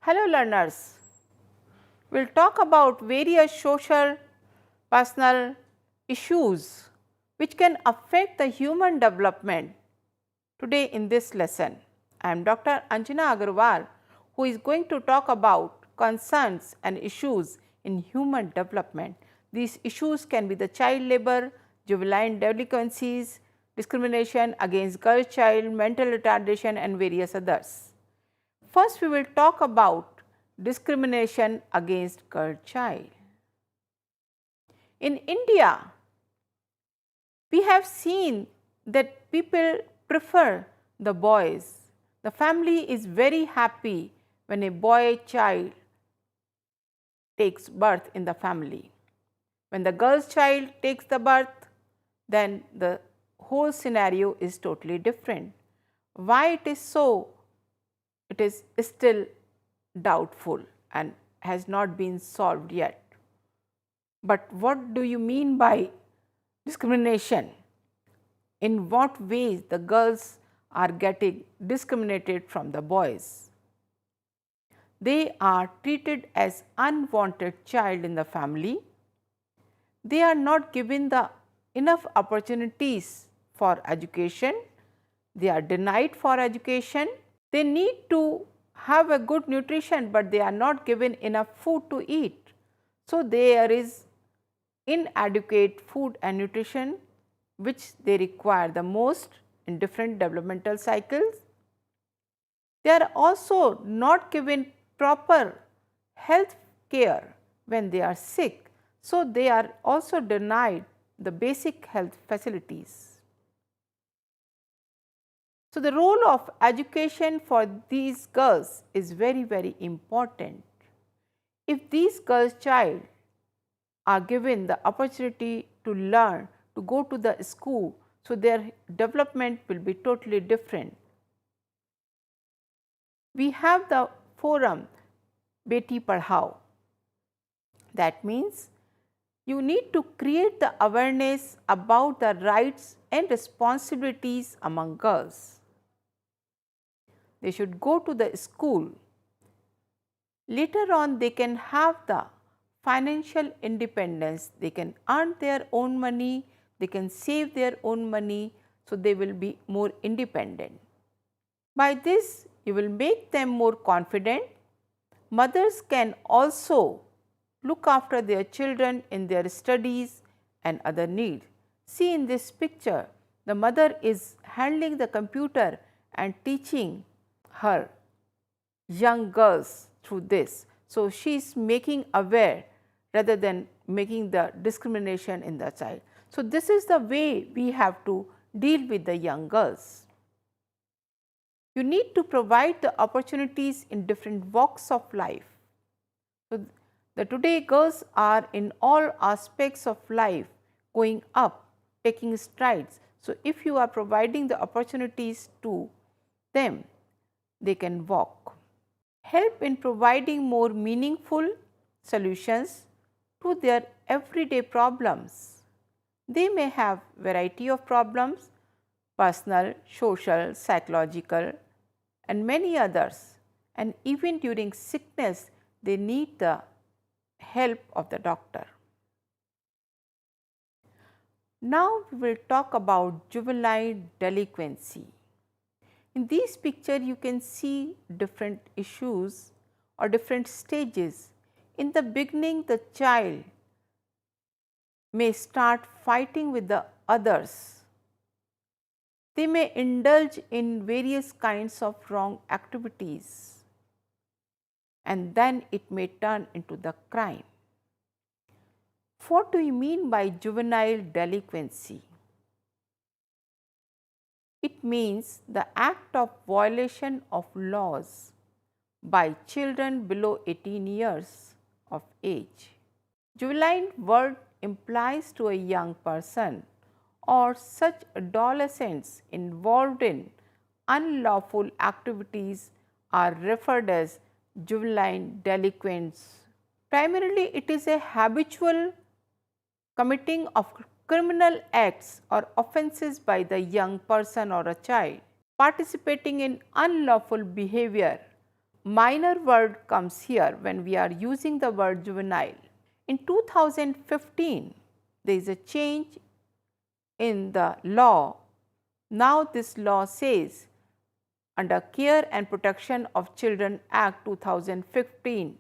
Hello learners, we will talk about various social, personal issues which can affect the human development today in this lesson. I am Dr. Anjana Agarwal, who is going to talk about concerns and issues in human development. These issues can be the child labor, juvenile delinquencies, discrimination against girl child, mental retardation and various others. First, we will talk about discrimination against girl child. In India, we have seen that people prefer the boys. The family is very happy when a boy child takes birth in the family. When the girl's child takes the birth, then the whole scenario is totally different. Why it is so? It is still doubtful and has not been solved yet. But what do you mean by discrimination? In what ways the girls are getting discriminated from the boys? They are treated as unwanted child in the family. They are not given the enough opportunities for education. They are denied for education. They need to have a good nutrition, but they are not given enough food to eat. So, there is inadequate food and nutrition which they require the most in different developmental cycles. They are also not given proper health care when they are sick. So, they are also denied the basic health facilities. So, the role of education for these girls is very, very important. If these girls' child are given the opportunity to learn, to go to the school, so their development will be totally different. We have the forum Beti Padhao. That means you need to create the awareness about the rights and responsibilities among girls. They should go to the school. Later on, they can have the financial independence. They can earn their own money, they can save their own money, so they will be more independent. By this, you will make them more confident. Mothers can also look after their children in their studies and other needs. See in this picture, the mother is handling the computer and teaching her young girls through this. So, she is making aware rather than making the discrimination in the child. So, this is the way we have to deal with the young girls. You need to provide the opportunities in different walks of life. So, the today girls are in all aspects of life going up, taking strides. So, if you are providing the opportunities to them, they can walk. Help in providing more meaningful solutions to their everyday problems. They may have variety of problems, personal, social, psychological and many others, and even during sickness they need the help of the doctor. Now we will talk about juvenile delinquency. In this picture you can see different issues or different stages. In the beginning, the child may start fighting with the others. They may indulge in various kinds of wrong activities and then it may turn into the crime. What do you mean by juvenile delinquency? It means the act of violation of laws by children below 18 years of age. Juvenile word implies to a young person or such adolescents involved in unlawful activities are referred as juvenile delinquents. Primarily, it is a habitual committing of criminal acts or offenses by the young person or a child. Participating in unlawful behavior, minor word comes here when we are using the word juvenile. In 2015, there is a change in the law. Now this law says, under Care and Protection of Children Act 2015,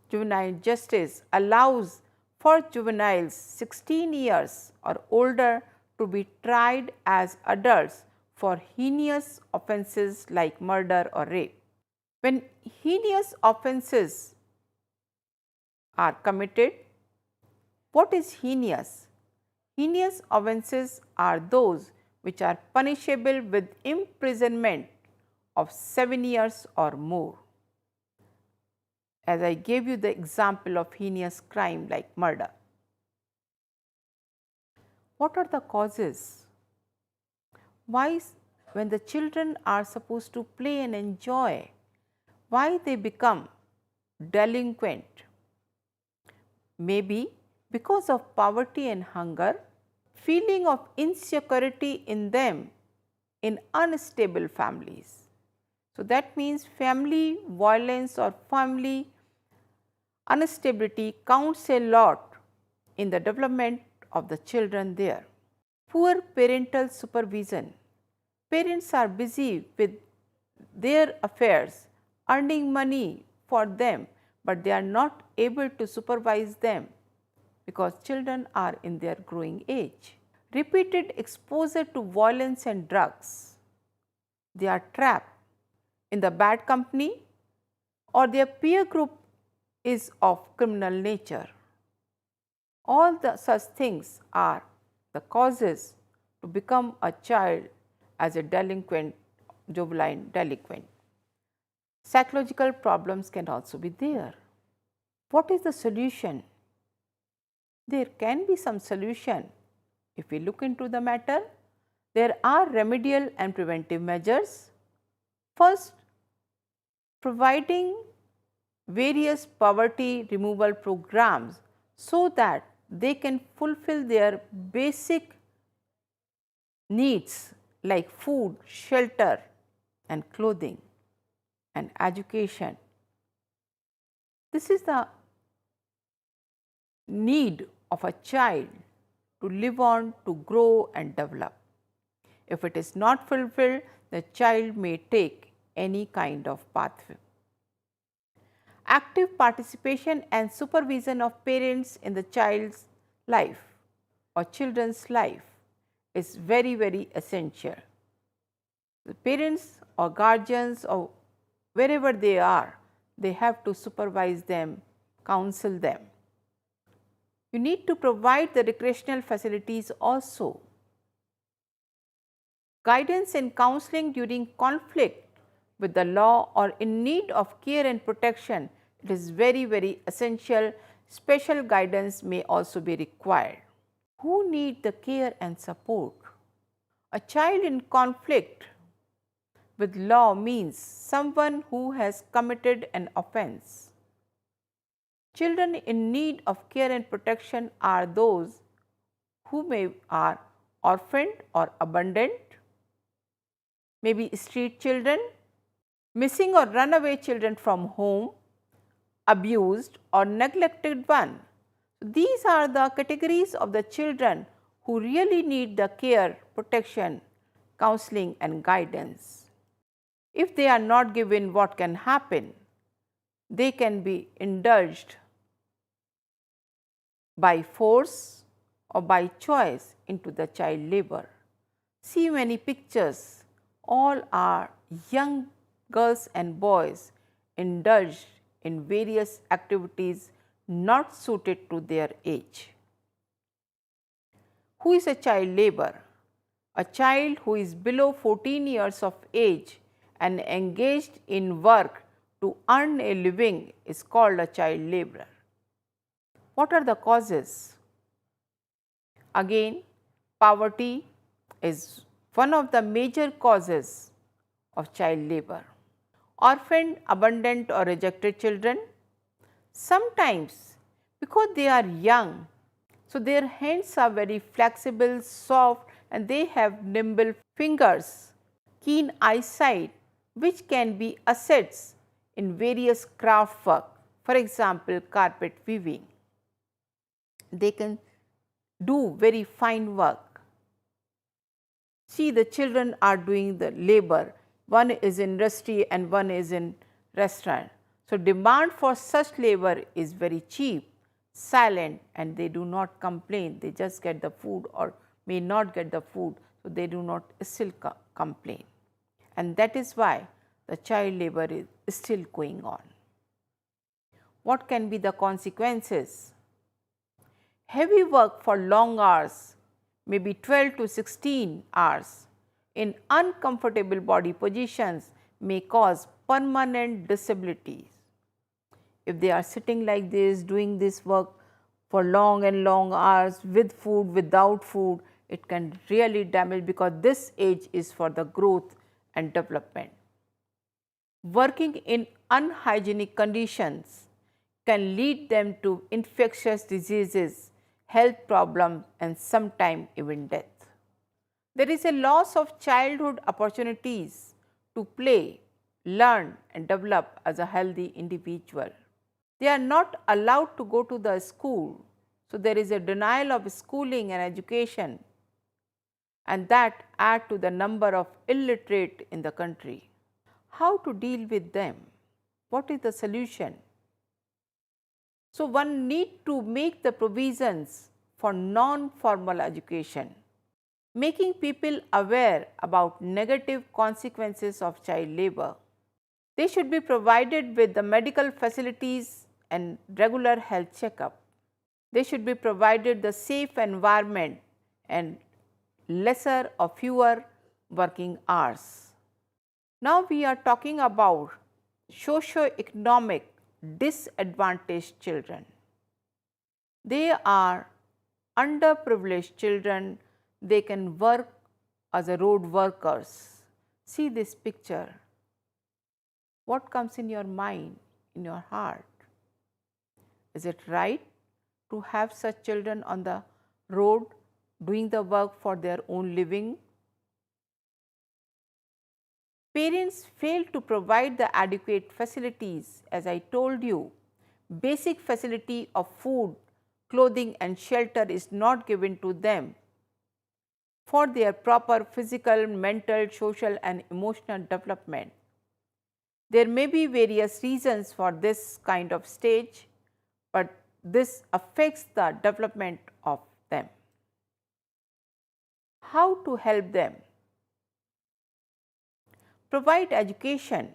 juvenile justice allows for juveniles 16 years or older to be tried as adults for heinous offenses like murder or rape. When heinous offenses are committed, what is heinous? Heinous offenses are those which are punishable with imprisonment of 7 years or more. As I gave you the example of heinous crime like murder. What are the causes? Why, when the children are supposed to play and enjoy, why they become delinquent? Maybe because of poverty and hunger, feeling of insecurity in them in unstable families. So that means family violence or family instability counts a lot in the development of the children there. Poor parental supervision. Parents are busy with their affairs, earning money for them, but they are not able to supervise them because children are in their growing age. Repeated exposure to violence and drugs. They are trapped in the bad company or their peer group is of criminal nature. All the such things are the causes to become a child as a delinquent, juvenile delinquent. Psychological problems can also be there. What is the solution? There can be some solution. If we look into the matter, there are remedial and preventive measures. First, providing various poverty removal programs so that they can fulfill their basic needs like food, shelter and clothing and education. This is the need of a child to live on, to grow and develop. If it is not fulfilled, the child may take any kind of pathway. Active participation and supervision of parents in the child's life or children's life is very, very essential. The parents or guardians or wherever they are, they have to supervise them, counsel them. You need to provide the recreational facilities also. Guidance and counseling during conflict with the law or in need of care and protection, it is very, very essential. Special guidance may also be required. Who need the care and support? A child in conflict with law means someone who has committed an offense. Children in need of care and protection are those who are orphaned or abandoned, maybe street children, missing or runaway children from home, abused or neglected one. These are the categories of the children who really need the care, protection, counseling and guidance. If they are not given, what can happen? They can be indulged by force or by choice into the child labor. See many pictures, all are young girls and boys indulged in various activities not suited to their age. Who is a child labor? A child who is below 14 years of age and engaged in work to earn a living is called a child laborer. What are the causes? Again, poverty is one of the major causes of child labor. Orphaned, abandoned or rejected children, sometimes because they are young, So, their hands are very flexible, soft, and they have nimble fingers, keen eyesight, which can be assets in various craft work, for example, carpet weaving. They can do very fine work. See, the children are doing the labor. One is in industry and one is in restaurant. So, demand for such labor is very cheap, silent, and they do not complain. They just get the food or may not get the food. So, they do not still complain. And that is why the child labor is still going on. What can be the consequences? Heavy work for long hours, maybe 12 to 16 hours, in uncomfortable body positions may cause permanent disabilities. If they are sitting like this, doing this work for long and long hours with food, without food, it can really damage, because this age is for the growth and development. Working in unhygienic conditions can lead them to infectious diseases, health problems, and sometimes even death. There is a loss of childhood opportunities to play, learn, and develop as a healthy individual. They are not allowed to go to the school, so there is a denial of schooling and education, and that adds to the number of illiterate in the country. How to deal with them? What is the solution? So, one need to make the provisions for non-formal education, making people aware about negative consequences of child labor. They should be provided with the medical facilities and regular health checkup. They should be provided the safe environment and lesser or fewer working hours. Now, we are talking about socio-economic disadvantaged children. They are underprivileged children. They can work as a road workers. See this picture. What comes in your mind, in your heart? Is it right to have such children on the road doing the work for their own living? Parents fail to provide the adequate facilities. As I told you, basic facility of food, clothing and shelter is not given to them for their proper physical, mental, social and emotional development. There may be various reasons for this kind of stage, but this affects the development of them. How to help them? Provide education.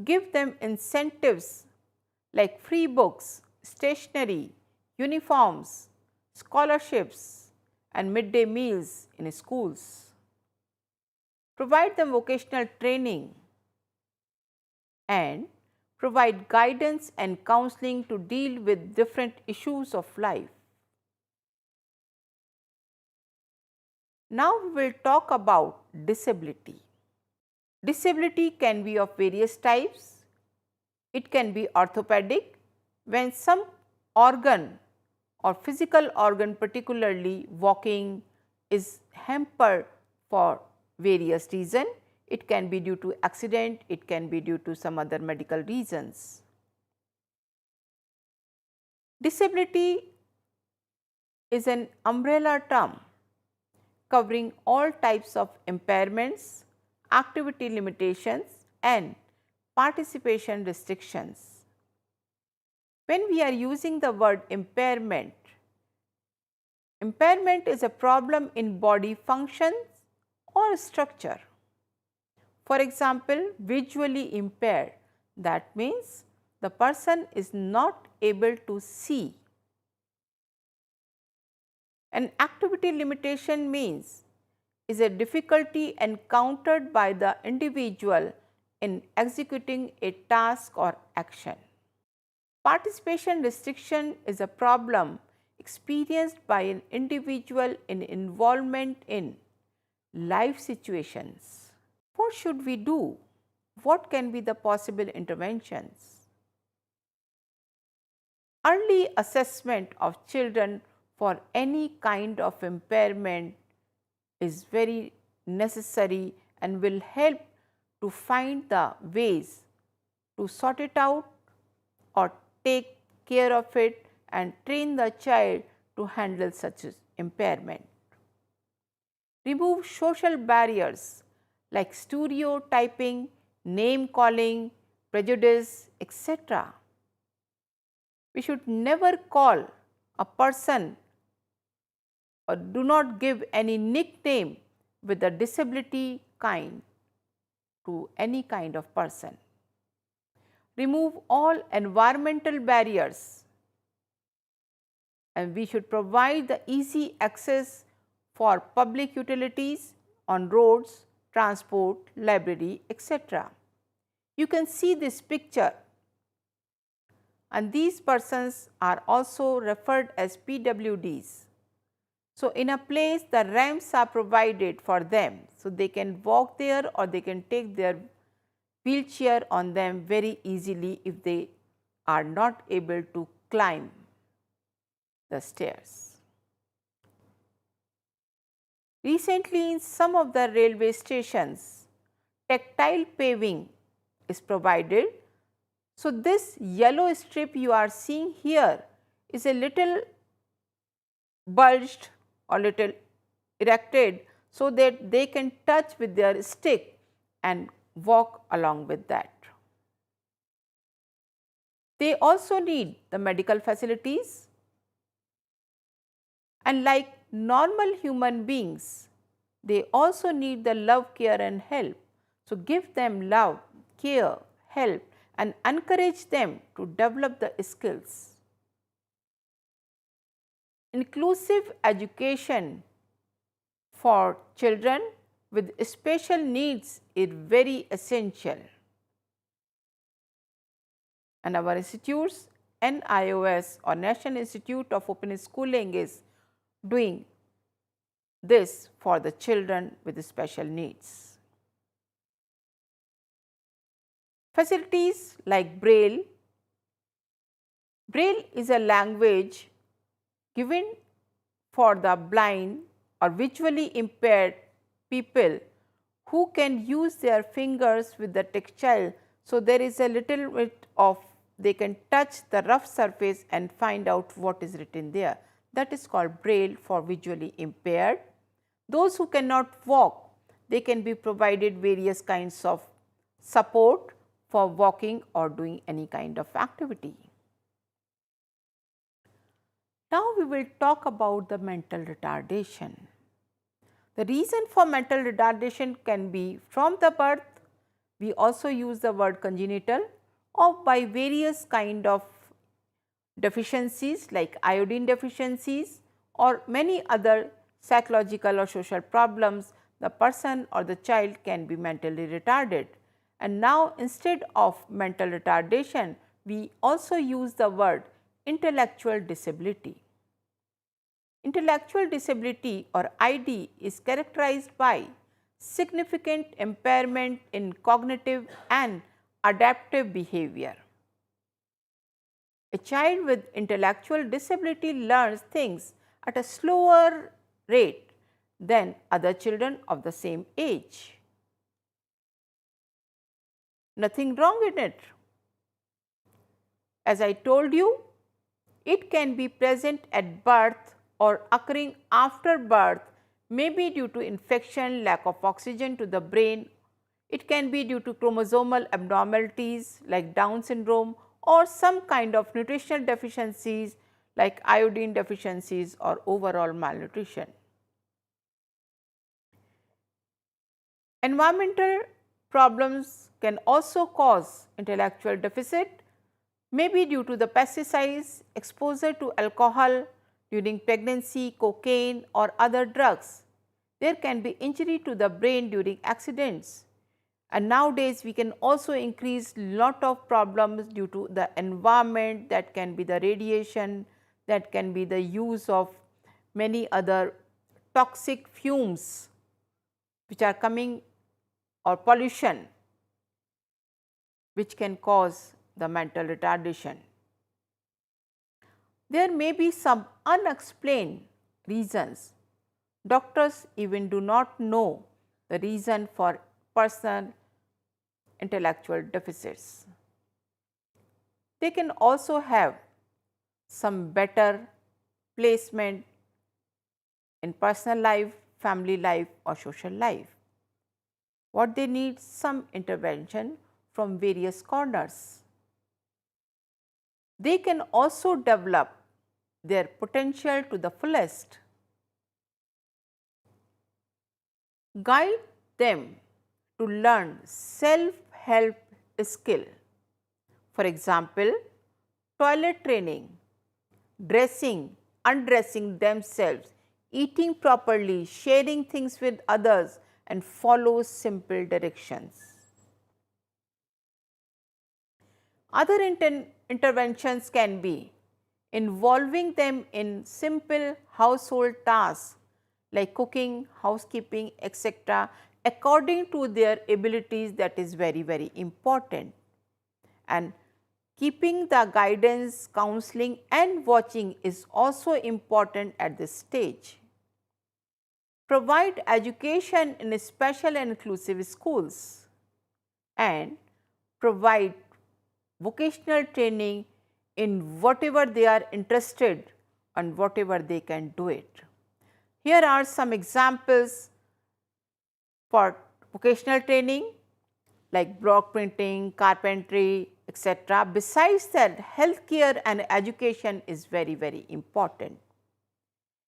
Give them incentives like free books, stationery, uniforms, scholarships and midday meals in schools. Provide them vocational training and provide guidance and counseling to deal with different issues of life. Now, we will talk about disability. Disability can be of various types. It can be orthopedic, when some organ or physical organ, particularly walking, is hampered for various reasons. It can be due to accident, it can be due to some other medical reasons. Disability is an umbrella term covering all types of impairments, activity limitations and participation restrictions. When we are using the word impairment, impairment is a problem in body functions or structure. For example, visually impaired, that means the person is not able to see. An activity limitation means is a difficulty encountered by the individual in executing a task or action. Participation restriction is a problem experienced by an individual in involvement in life situations. What should we do? What can be the possible interventions? Early assessment of children for any kind of impairment is very necessary and will help to find the ways to sort it out or take care of it and train the child to handle such impairment. Remove social barriers like stereotyping, name calling, prejudice, etc. We should never call a person or do not give any nickname with a disability kind to any kind of person. Remove all environmental barriers, and we should provide the easy access for public utilities on roads, transport, library, etc. You can see this picture, and these persons are also referred as PWDs. So, in a place the ramps are provided for them, so they can walk there or they can take their wheelchair on them very easily if they are not able to climb the stairs. Recently, in some of the railway stations, tactile paving is provided. So, this yellow strip you are seeing here is a little bulged or little erected, so that they can touch with their stick and walk along with that. They also need the medical facilities, and like normal human beings, they also need the love, care and help. So, give them love, care, help and encourage them to develop the skills. Inclusive education for children with special needs is very essential, and our institutes NIOS or National Institute of Open Schooling is doing this for the children with special needs. Facilities like Braille. Braille is a language given for the blind or visually impaired people who can use their fingers with the tactile. So, there is a little bit of they can touch the rough surface and find out what is written there. That is called Braille for visually impaired. Those who cannot walk, they can be provided various kinds of support for walking or doing any kind of activity. Now, we will talk about the mental retardation. The reason for mental retardation can be from the birth, we also use the word congenital, or by various kind of deficiencies like iodine deficiencies or many other psychological or social problems, the person or the child can be mentally retarded. And now, instead of mental retardation, we also use the word intellectual disability. Intellectual disability or ID is characterized by significant impairment in cognitive and adaptive behavior. A child with intellectual disability learns things at a slower rate than other children of the same age. Nothing wrong in it. As I told you, it can be present at birth or occurring after birth, may be due to infection, lack of oxygen to the brain. It can be due to chromosomal abnormalities like Down syndrome or some kind of nutritional deficiencies like iodine deficiencies or overall malnutrition. Environmental problems can also cause intellectual deficit, maybe due to the pesticides, exposure to alcohol during pregnancy, cocaine or other drugs. There can be injury to the brain during accidents. And nowadays, we can also increase lot of problems due to the environment, that can be the radiation, that can be the use of many other toxic fumes which are coming, or pollution which can cause the mental retardation. There may be some unexplained reasons. Doctors even do not know the reason for personal intellectual deficits. They can also have some better placement in personal life, family life or social life. What they need? Some intervention from various corners. They can also develop their potential to the fullest. Guide them to learn self-help skill. For example, toilet training, dressing, undressing themselves, eating properly, sharing things with others and follow simple directions. Other interventions can be involving them in simple household tasks like cooking, housekeeping, etc. according to their abilities. That is very, very important. And keeping the guidance, counseling and watching is also important at this stage. Provide education in special and inclusive schools and provide vocational training in whatever they are interested and whatever they can do it. Here are some examples for vocational training like block printing, carpentry, etc. Besides that, healthcare and education is very, very important.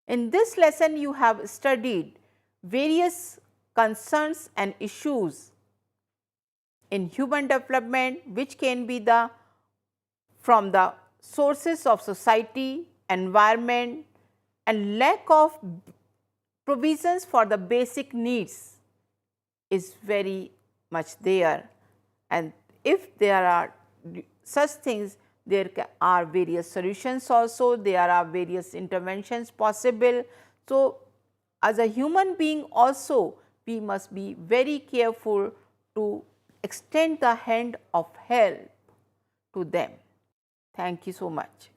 In this lesson, you have studied various concerns and issues in human development which can be from the sources of society, environment and lack of provisions for the basic needs is very much there, and if there are such things, there are various solutions also, there are various interventions possible. So, as a human being also we must be very careful to extend the hand of help to them. Thank you so much.